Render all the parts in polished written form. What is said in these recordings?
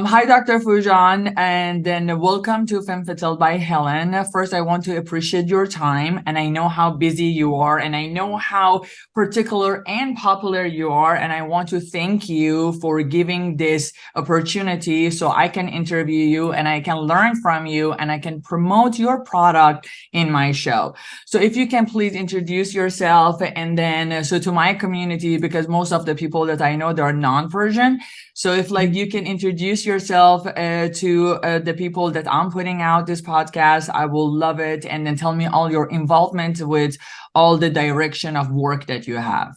Hi, Dr. Foojan, and then welcome to Femme Fatale by Helen. First, I want to appreciate your time, and I know how busy you are, and I know how particular and popular you are, and I want to thank you for giving this opportunity so I can interview you and I can learn from you and I can promote your product in my show. So if you can please introduce yourself and then so to my community, because most of the people that I know, they're non-Persian. So if you can introduce yourself to the people that I'm putting out this podcast, I will love it. And then tell me all your involvement with all the direction of work that you have.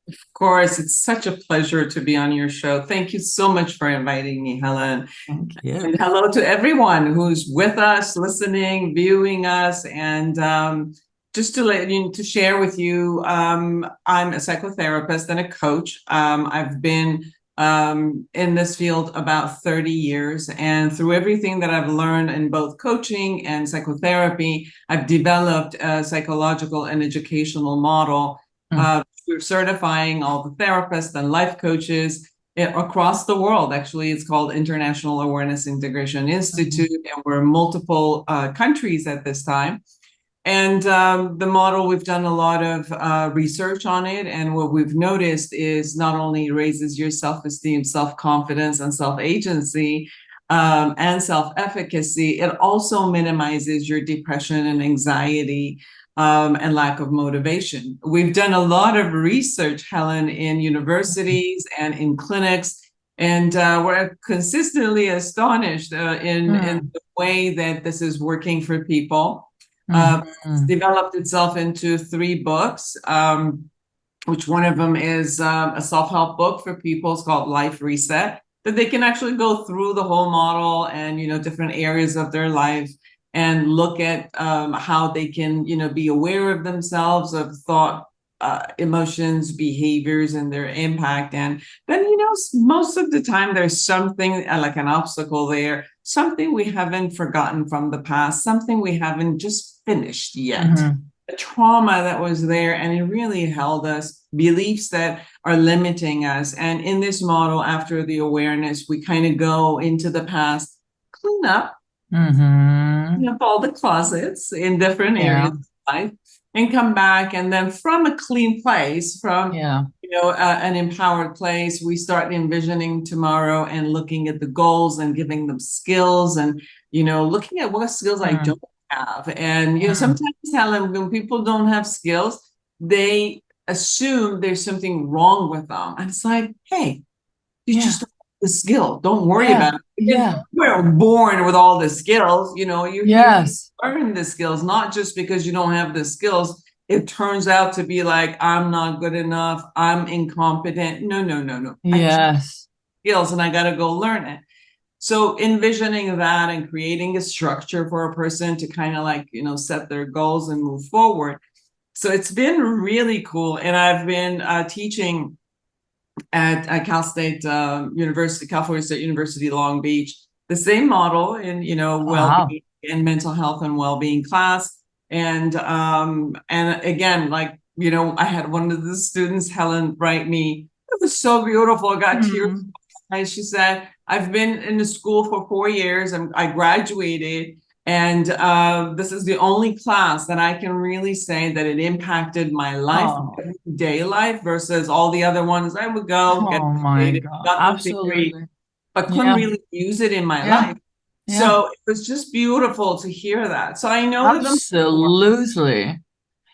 Of course, it's such a pleasure to be on your show. Thank you so much for inviting me, Helen. Thank you. And hello to everyone who's with us, listening, viewing us, and just to share with you, I'm a psychotherapist and a coach. I've been in this field about 30 years. And through everything that I've learned in both coaching and psychotherapy, I've developed a psychological and educational model through certifying all the therapists and life coaches across the world. Actually, it's called International Awareness Integration Institute, and we're in multiple countries at this time. And the model, we've done a lot of research on it. And what we've noticed is not only raises your self-esteem, self-confidence, and self-agency and self-efficacy, it also minimizes your depression and anxiety and lack of motivation. We've done a lot of research, Helen, in universities and in clinics. And we're consistently astonished in the way that this is working for people. It's developed itself into 3 books, which one of them is a self-help book for people. It's called Life Reset, that they can actually go through the whole model and, different areas of their life and look at how they can, be aware of themselves, of thought, emotions, behaviors, and their impact. And then, most of the time there's something like an obstacle there, something we haven't forgotten from the past, something we haven't just finished yet, a trauma that was there, and it really held us, beliefs that are limiting us. And in this model, after the awareness, we kind of go into the past, clean up, all the closets in different areas of life, and come back. And then from a clean place, from an empowered place, we start envisioning tomorrow and looking at the goals and giving them skills and, looking at what skills I don't have. And, sometimes, Helen, when people don't have skills, they assume there's something wrong with them. And it's like, hey, you just don't have the skill. Don't worry about it. We're born with all the skills, you learn the skills, not just because you don't have the skills. It turns out to be like, I'm not good enough, I'm incompetent. No. Yes. Skills, and I got to go learn it. So envisioning that and creating a structure for a person to kind of set their goals and move forward. So it's been really cool. And I've been teaching at Cal State University, California State University, Long Beach, the same model in, well-being and mental health and well-being class. And again, I had one of the students, Helen, write me, it was so beautiful. I got tears. And she said, I've been in the school for 4 years and I graduated. And this is the only class that I can really say that it impacted my life, everyday life, versus all the other ones. I would go, get absolutely, degree, but couldn't really use it in my life. So it was just beautiful to hear that. So I know absolutely.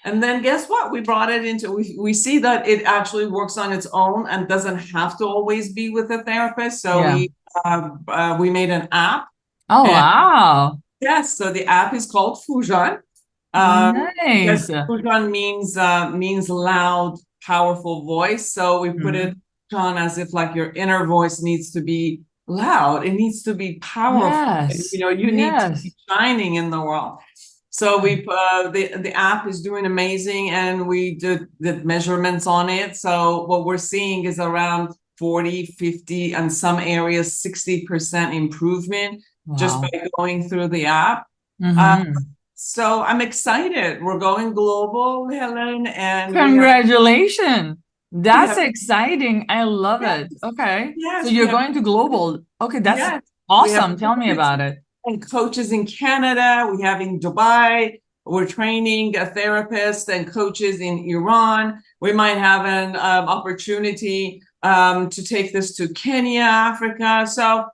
And then guess what? We brought it into, we see that it actually works on its own and doesn't have to always be with a therapist. So we made an app. Oh, wow. Yes. So the app is called Foojan. Nice. Foojan means loud, powerful voice. So we put it on as if like your inner voice needs to be loud. It needs to be powerful. Yes. You need to be shining in the world. So we the app is doing amazing, and we did the measurements on it. So what we're seeing is around 40, 50, and some areas 60% improvement just by going through the app. So I'm excited. We're going global, Helen, and congratulations. That's exciting. I love Yeah. it. Okay. So Yes, we you're have, going to global. Okay, that's yes, we have awesome. Tell me coaches about it. and coaches in Canada. We have in Dubai. We're training therapists and coaches in Iran. We might have an opportunity to take this to Kenya, Africa. So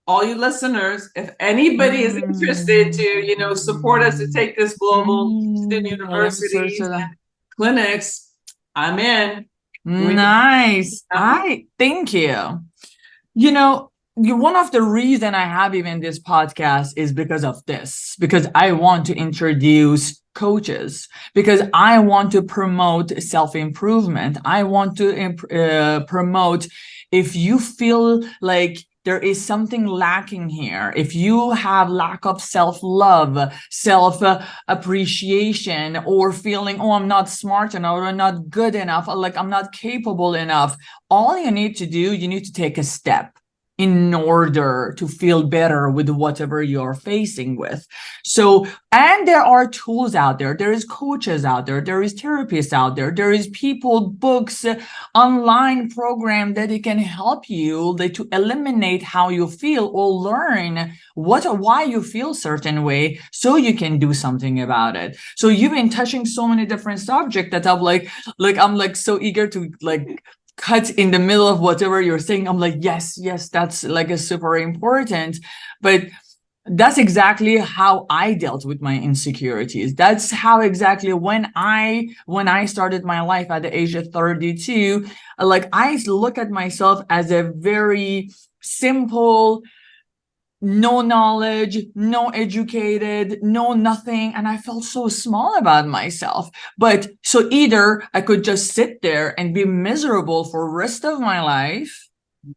all you listeners, if anybody is interested to, support us to take this global to Let me search universities it up. and clinics, I'm in. We need Nice. I thank you. You know, one of the reason I have even this podcast is because of this, because I want to introduce coaches, because I want to promote self-improvement. I want to promote, if you feel like there is something lacking here, if you have lack of self-love, self-appreciation, or feeling, oh, I'm not smart enough, or I'm not good enough, or like I'm not capable enough, all you need to do, you need to take a step in order to feel better with whatever you're facing with. So, and there are tools out there. There is coaches out there. There is therapists out there. There is people, books, online program that it can help you to eliminate how you feel or learn what or why you feel certain way so you can do something about it. So you've been touching so many different subjects that I'm like so eager to cut in the middle of whatever you're saying. I'm like, yes, that's like a super important. But that's exactly how I dealt with my insecurities. That's how exactly when I started my life at the age of 32, like I look at myself as a very simple, no knowledge, no educated, no nothing. And I felt so small about myself. But so either I could just sit there and be miserable for the rest of my life,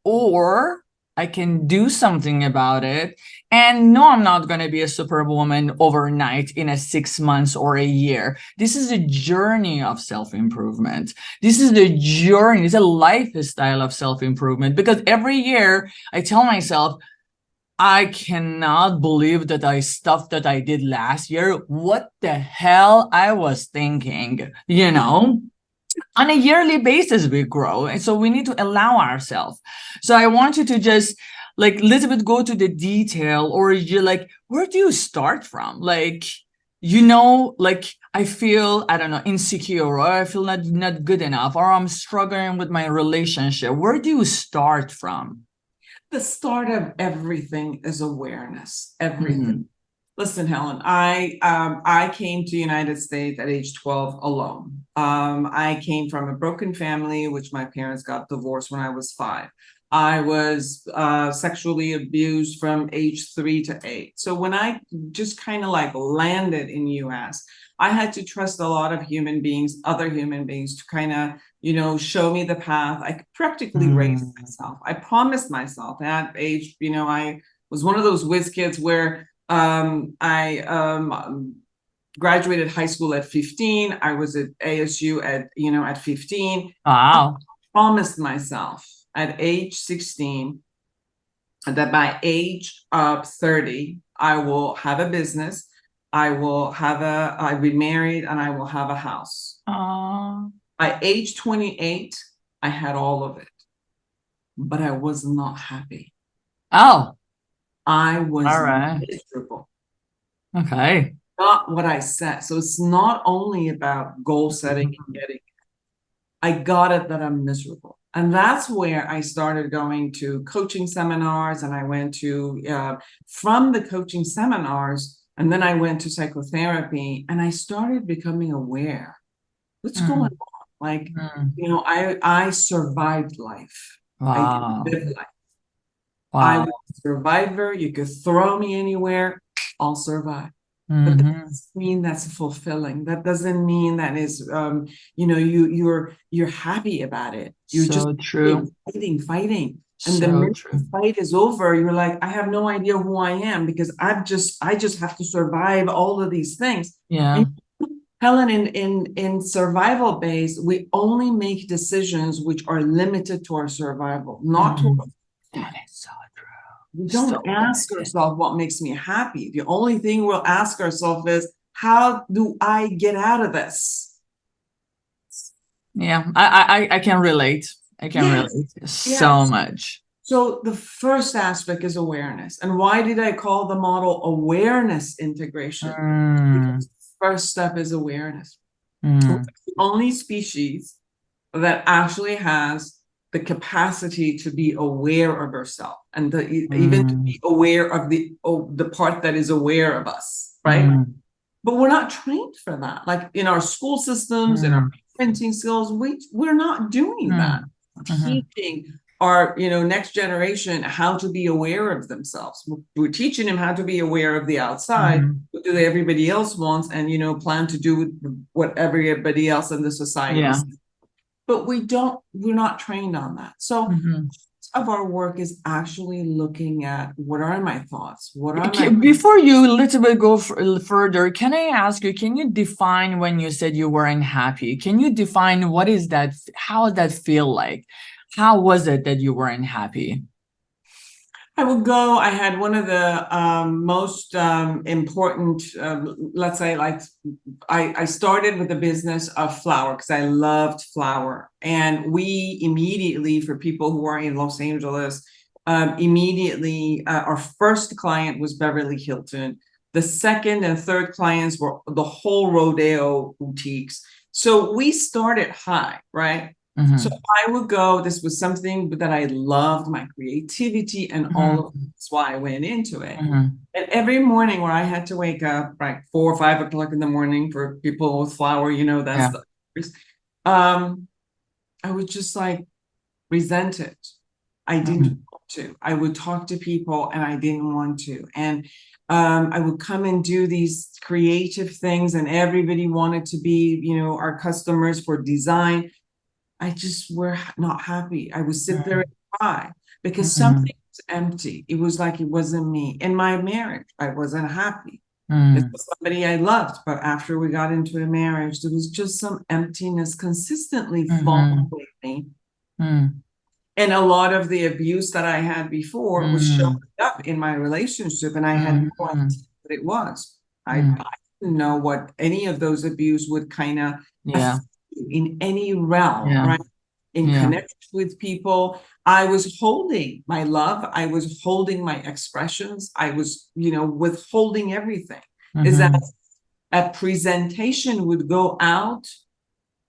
or I can do something about it. And no, I'm not going to be a superwoman overnight in a 6 months or a year. This is a journey of self-improvement. This is the journey. It's a lifestyle of self-improvement, because every year I tell myself, I cannot believe that stuff that I did last year. What the hell I was thinking, on a yearly basis, we grow. And so we need to allow ourselves. So I want you to just like Elizabeth, go to the detail, or you're like, where do you start from? Like, like I feel, I don't know, insecure, or I feel not good enough, or I'm struggling with my relationship. Where do you start from? The start of everything is awareness. Everything. Listen, Helen, I came to the United States at age 12 alone. I came from a broken family, which my parents got divorced when I was 5. I was sexually abused from age 3 to 8. So when I just kind of like landed in US, I had to trust a lot of human beings, other human beings, to kind of, show me the path. I practically raised myself. I promised myself at age, I was one of those whiz kids where I graduated high school at 15. I was at ASU at 15. Wow. I promised myself at age 16 that by age of 30, I will have a business. I'll be married, and I will have a house. By age 28, I had all of it, but I was not happy. Oh. I was all right. miserable. Okay. Not what I said. So it's not only about goal setting and getting it. I got it that I'm miserable. And that's where I started going to coaching seminars, and I went to, from the coaching seminars, and then I went to psychotherapy, and I started becoming aware. What's going on? Like, I survived life. Wow. I lived life. Wow. I was a survivor. You could throw me anywhere, I'll survive. But that doesn't mean that's fulfilling. That doesn't mean that is, you're happy about it. You're so just true. Fighting. And So the minute true. the fight is over, you're like, I have no idea who I am, because I just have to survive all of these things. Yeah. And Helen, in survival base, we only make decisions which are limited to our survival, not to our. That is so true. We don't ask ourselves what makes me happy. The only thing we'll ask ourselves is, how do I get out of this? Yeah. I can relate. I can Yes, relate so yes. much. So the first aspect is awareness. And why did I call the model awareness integration? Mm, Because the first step is awareness. We're mm, the only species that actually has the capacity to be aware of ourselves and even to mm, be aware of the part that is aware of us, right? mm, But we're not trained for that. Like in our school systems, in our mm, parenting skills, we're not doing that. mm, mhm. Teaching our next generation how to be aware of themselves. We're teaching them how to be aware of the outside, Mhm. what do everybody else wants, and plan to do with what everybody else in the society Yeah. is. But we're not trained on that. So Mhm. of our work is actually looking at what are my thoughts, what are my Before you a little bit go further, can I ask you, can you define when you said you weren't happy? Can you define what is that? How that feel like? How was it that you weren't happy? I would go. I had one of the most important, let's say, like I started with the business of flower because I loved flower. And we immediately, for people who are in Los Angeles, immediately, our first client was Beverly Hilton. The second and third clients were the whole Rodeo boutiques. So we started high, right? So Mm-hmm. I would go, this was something that I loved, my creativity and all of Mm-hmm. that's why I went into it. Mm-hmm. And every morning where I had to wake up like 4 or 5 o'clock in the morning for people with flower, that's Yeah. the um, I would just like resent it. I didn't Mm-hmm. want to. I would talk to people and I didn't want to. And I would come and do these creative things, and everybody wanted to be, our customers for design. I just were not happy. I would sit there and cry because Mm-hmm. something was empty. It was like it wasn't me. In my marriage, I wasn't happy. This Mm-hmm. was somebody I loved, but after we got into a marriage, there was just some emptiness consistently Mm-hmm. following me. Mm-hmm. And a lot of the abuse that I had before was showing Mm-hmm. up in my relationship, and I had no Mm-hmm. idea what it was. Mm-hmm. I didn't know what any of those abuse would kind of Yeah. affect you in any realm, Yeah. right? In Yeah. connection with people, I was holding my love, I was holding my expressions, I was, withholding everything. Is that Mm-hmm. a presentation would go out,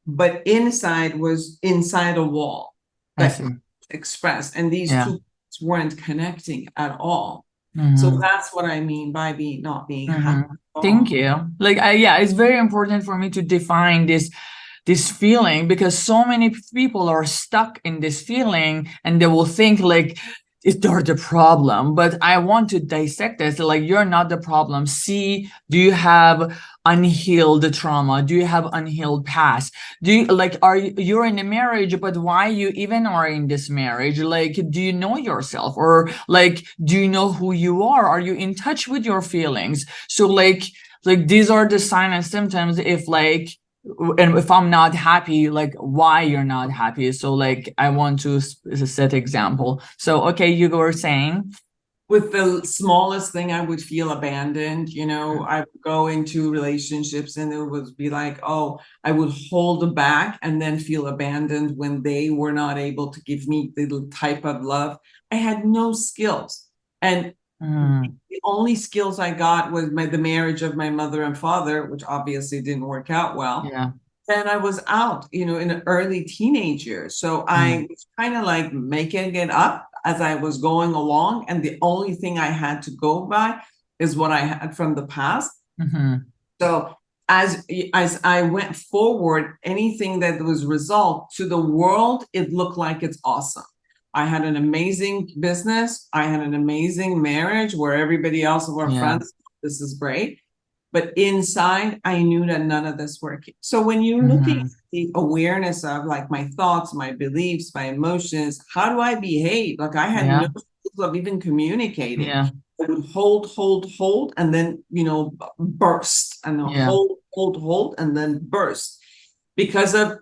but inside was inside a wall I that see. expressed, and these Yeah. two weren't connecting at all. So Mm-hmm. that's what I mean by being not being happy Mm-hmm. at Thank all. you. Like, yeah, it's very important for me to define this feeling because so many people are stuck in this feeling and they will think like they're the problem. But I want to dissect this. Like, you're not the problem. See, do you have unhealed trauma? Do you have unhealed past? Do you like are you're in a marriage, but why you even are in this marriage? Like, do you know yourself? Or like, do you know who you are? Are you in touch with your feelings? So like these are the signs and symptoms if like and if I'm not happy, like why you're not happy. So like I want to set example. So okay, you were saying. With the smallest thing, I would feel abandoned. I would go into relationships and it would be like, oh, I would hold back and then feel abandoned when they were not able to give me the type of love. I had no skills. And Mm, the only skills I got was the marriage of my mother and father, which obviously didn't work out well. yeah. And I was out, in the early teenage years. So Mm, I was kind of like making it up as I was going along. And the only thing I had to go by is what I had from the past. mm-hmm, So as I went forward, anything that was result to the world, it looked like it's awesome. I had an amazing business. I had an amazing marriage where everybody else were yeah. friends. This is great. But inside, I knew that none of this working. So when you're looking at Mm-hmm, the awareness of like my thoughts, my beliefs, my emotions, how do I behave? Like I had no yeah. skills of even communicating. Yeah. I would hold, and then, burst and Yeah. hold, and then burst. Because of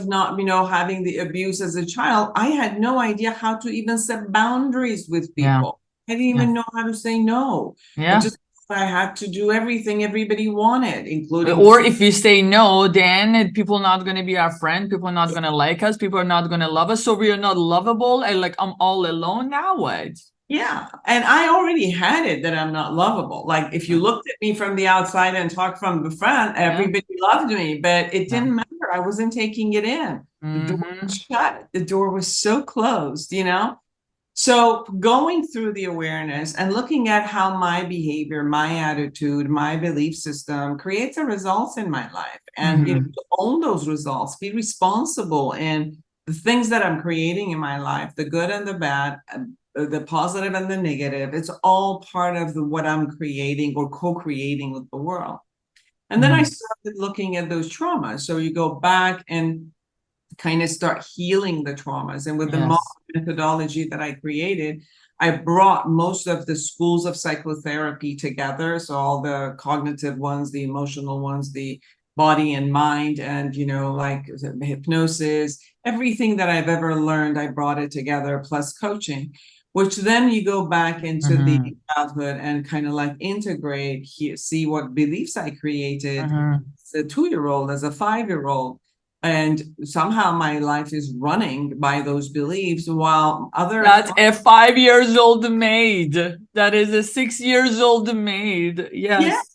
not, having the abuse as a child, I had no idea how to even set boundaries with Yeah. people. I didn't Yeah. even know how to say no. I Yeah. just I had to do everything everybody wanted, including Or if we say no, then people not going to be our friend. People are not going to like us. People are not going to love us. So we are not lovable. And like, I'm all alone now. What? yeah. And I already had it that I'm not lovable. Like if you looked at me from the outside and talked from the front, everybody loved me, but it didn't matter. I wasn't taking it in. The door was shut. The door was so closed, you know? So going through the awareness and looking at how my behavior, my attitude, my belief system creates a results in my life, and you know, to own those results, be responsible in the things that I'm creating in my life, the good and the bad, the positive and the negative. It's all part of what I'm creating or co-creating with the world. And then I started looking at those traumas. So you go back and kind of start healing the traumas. And with the methodology that I created, I brought most of the schools of psychotherapy together. So all the cognitive ones, the emotional ones, the body and mind, and, you know, like hypnosis, everything that I've ever learned, I brought it together, plus coaching, which then you go back into the childhood and kind of like integrate, see what beliefs I created as a 2-year-old, as a 5-year-old. And somehow my life is running by those beliefs, while That's a 5-year-old maid. That is a 6-year-old maid. Yes.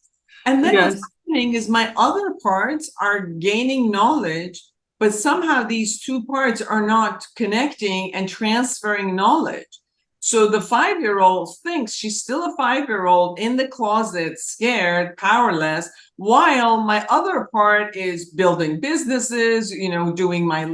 And then what's happening is my other parts are gaining knowledge, but somehow these two parts are not connecting and transferring knowledge. So the 5-year-old thinks she's still a 5-year-old in the closet, scared, powerless, while my other part is building businesses, you know, doing my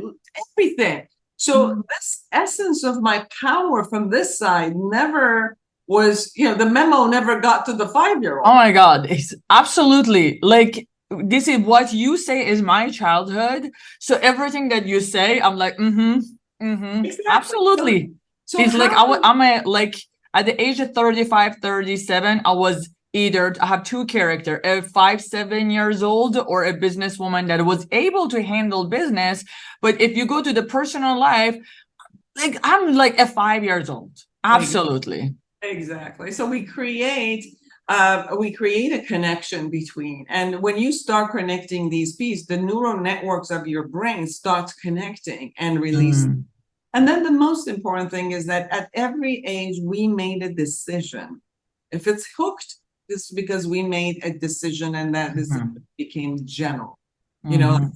everything. So this essence of my power from this side never was, you know, the memo never got to the 5-year-old. Oh my God, it's absolutely like, this is what you say is my childhood. So everything that you say, I'm like, exactly. Absolutely. So it's like I'm like at the age of 35, 37, I was either, I have two characters, a 5-7 years old or a businesswoman that was able to handle business. But if you go to the personal life, like I'm like a 5 years old. Absolutely. Exactly. So we create a connection between, and when you start connecting these pieces, the neural networks of your brain start connecting and releasing. And then the most important thing is that at every age, we made a decision. If it's hooked, it's because we made a decision, and that decision became general. You know,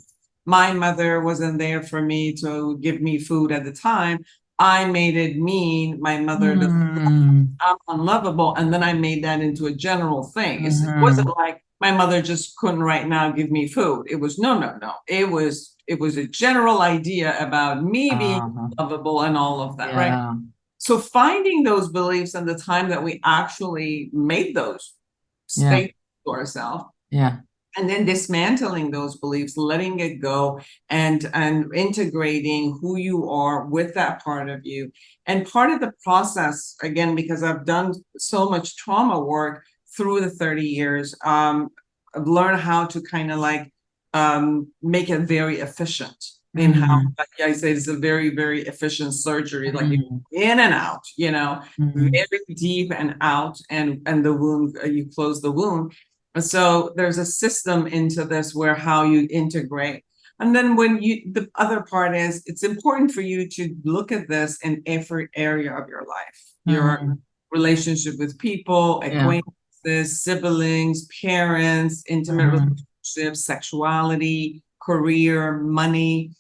my mother wasn't there for me to give me food at the time. I made it mean my mother, I'm unlovable. And then I made that into a general thing. It wasn't like my mother just couldn't right now give me food. It was no. It was a general idea about me being lovable and all of that, right? So finding those beliefs and the time that we actually made those statements to ourselves. And then dismantling those beliefs, letting it go, and integrating who you are with that part of you. And part of the process, again, because I've done so much trauma work through the 30 years, I've learned how to kind of like make it very efficient. In how, like I say, it's a very, very efficient surgery, like in and out, you know, very deep and out, and the wound, you close the wound. So there's a system into this where how you integrate. And then the other part is, it's important for you to look at this in every area of your life, your relationship with people, acquaintances, siblings, parents, intimate relationships, sexuality, career, money,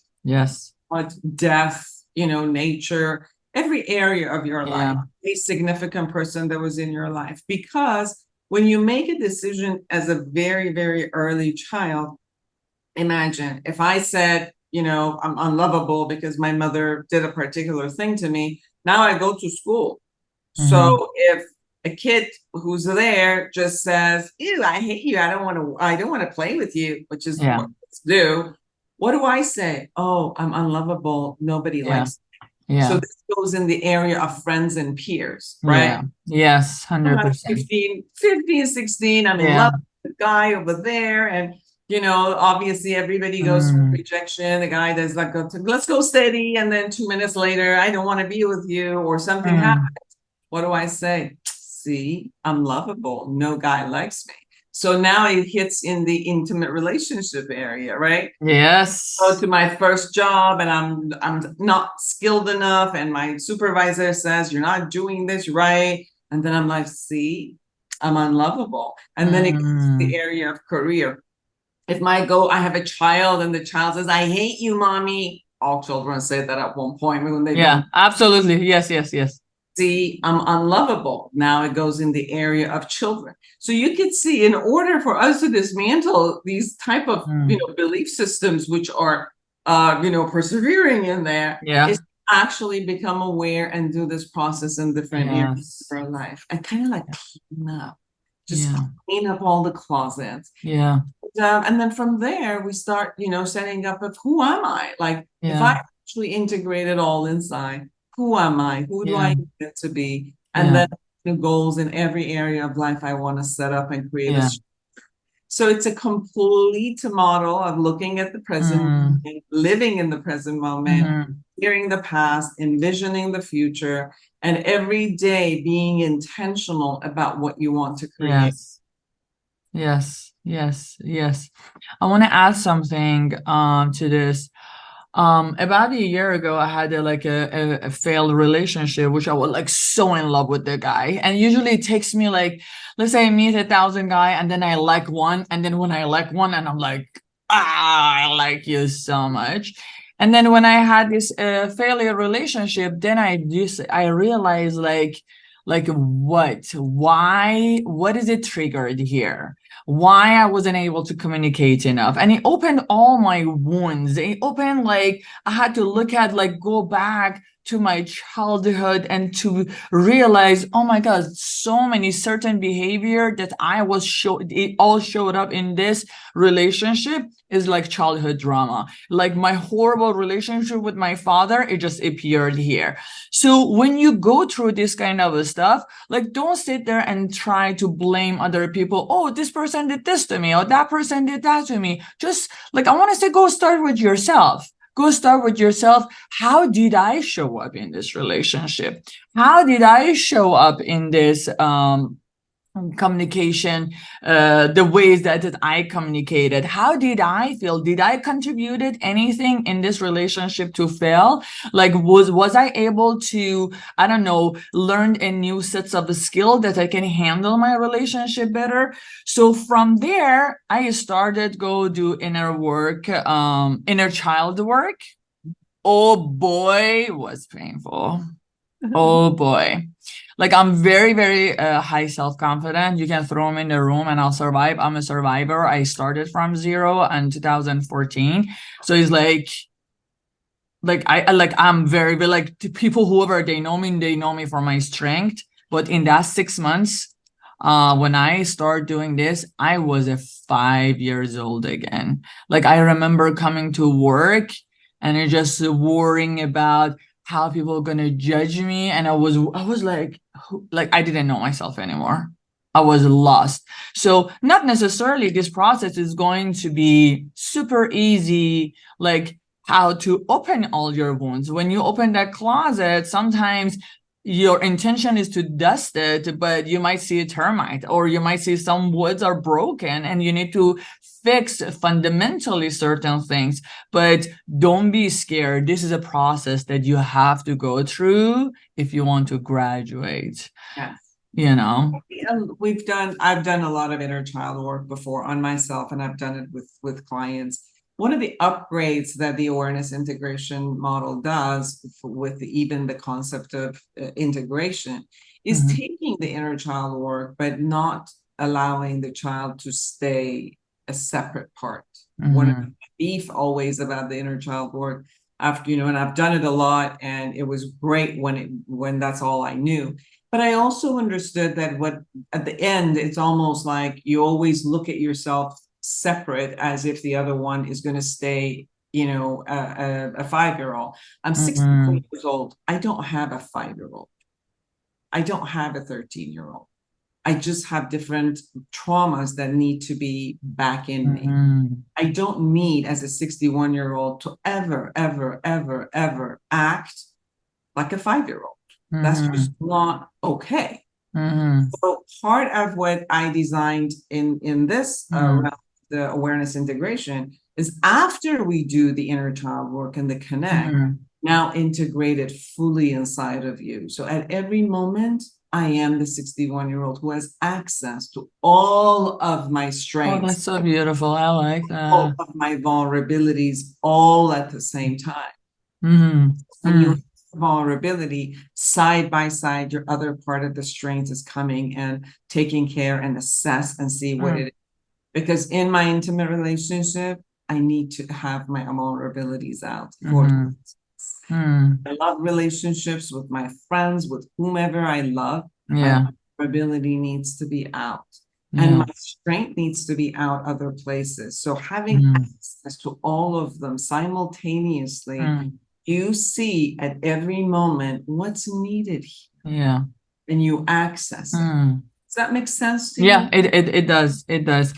death, you know, nature, every area of your life, a significant person that was in your life. Because when you make a decision as a very, very early child, imagine if I said, you know, I'm unlovable because my mother did a particular thing to me. Now I go to school. So if a kid who's there just says, ew, I hate you, I don't want to play with you, which is what kids do. What do I say? Oh, I'm unlovable. Nobody likes me. So this goes in the area of friends and peers, right? Yes, 100%. 15, 16, I'm in love with the guy over there. And, you know, obviously everybody goes through rejection. The guy does like, let's go steady. And then 2 minutes later, I don't want to be with you, or something happens. What do I say? see, I'm lovable. No guy likes me. So now it hits in the intimate relationship area, right? Go Yes. to my first job and I'm not skilled enough, and my supervisor says you're not doing this right, and then I'm like, see, I'm unlovable. And then it goes to the area of career. If I have a child and the child says, I hate you, mommy. All children say that at one point when they Yeah, don't absolutely. Yes, yes, yes. see, I'm unlovable. Now it goes in the area of children. So you could see, in order for us to dismantle these type of belief systems, which are persevering in there, Yeah. is actually become aware and do this process in different areas Yes. of our life. And kind of like clean up, just Yeah. clean up all the closets. Yeah. And then from there, we start, setting up of who am I? Like, if Yeah. I actually integrate it all inside, who am I? Who do Yeah. I get to be? And Yeah. then the goals in every area of life I want to set up and create Yeah. so it's a complete model of looking at the present, living in the present moment, hearing the past, envisioning the future, and every day being intentional about what you want to create. Yes. Yes. Yes. Yes. I want to add something to this. About a year ago, I had a failed relationship, which I was like so in love with the guy. And usually it takes me like, let's say I meet 1,000 guy and then I like one. And then when I like one and I'm like, I like you so much. And then when I had this failure relationship, then I realized like what is it triggered here? Why I wasn't able to communicate enough. And it opened all my wounds. It opened like I had to look at go back to my childhood and to realize, oh my God, so many certain behavior that it all showed up in this relationship is like childhood drama. Like my horrible relationship with my father, it just appeared here. So when you go through this kind of stuff, like don't sit there and try to blame other people. Oh, this person did this to me, or that person did that to me. Just like I want to say, go start with yourself. Go start with yourself. How did I show up in this relationship? How did I show up in this communication, the ways that I communicated? How did I feel? Did I contributed anything in this relationship to fail? Like was I able to, I don't know, learn a new sets of skill that I can handle my relationship better? So from there I started go do inner work, inner child work. Oh boy, was painful. Oh boy. Like I'm very, very high self-confident. You can throw me in the room and I'll survive. I'm a survivor. I started from zero in 2014. So it's I'm very, very like to people, whoever they know me for my strength. But in that 6 months, when I started doing this, I was a 5 years old again. Like I remember coming to work and you're just worrying about how people are gonna judge me, and I was like I didn't know myself anymore. I was lost. So not necessarily this process is going to be super easy, like how to open all your wounds. When you open that closet, sometimes your intention is to dust it, but you might see a termite, or you might see some woods are broken and you need to fix fundamentally certain things. But don't be scared. This is a process that you have to go through if you want to graduate. Yes. I've done a lot of inner child work before on myself, and I've done it with clients. One of the upgrades that the awareness integration model does with even the concept of integration is taking the inner child work, but not allowing the child to stay a separate part. One of the beef always about the inner child work, after, and I've done it a lot, and it was great when that's all I knew. But I also understood that at the end, it's almost like you always look at yourself separate, as if the other one is going to stay, a 5-year-old. I'm 64 years old. I don't have a 5-year-old. I don't have a 13-year-old. I just have different traumas that need to be back in me. I don't need, as a 61-year-old, to ever, ever, ever, ever act like a 5-year-old. That's just not okay. So part of what I designed in this around the awareness integration is after we do the inner child work and the connect, now integrate it fully inside of you. So at every moment, I am the 61-year-old who has access to all of my strengths. Oh, that's so beautiful. I like that. All of my vulnerabilities all at the same time. When you have vulnerability, side by side, your other part of the strength is coming and taking care and assess and see what it is. Because in my intimate relationship, I need to have my vulnerabilities out. I love relationships with my friends, with whomever I love. My vulnerability needs to be out. And my strength needs to be out other places. So having access to all of them simultaneously, you see at every moment what's needed here. And you access it. Does that make sense to you? Yeah, it does. It does.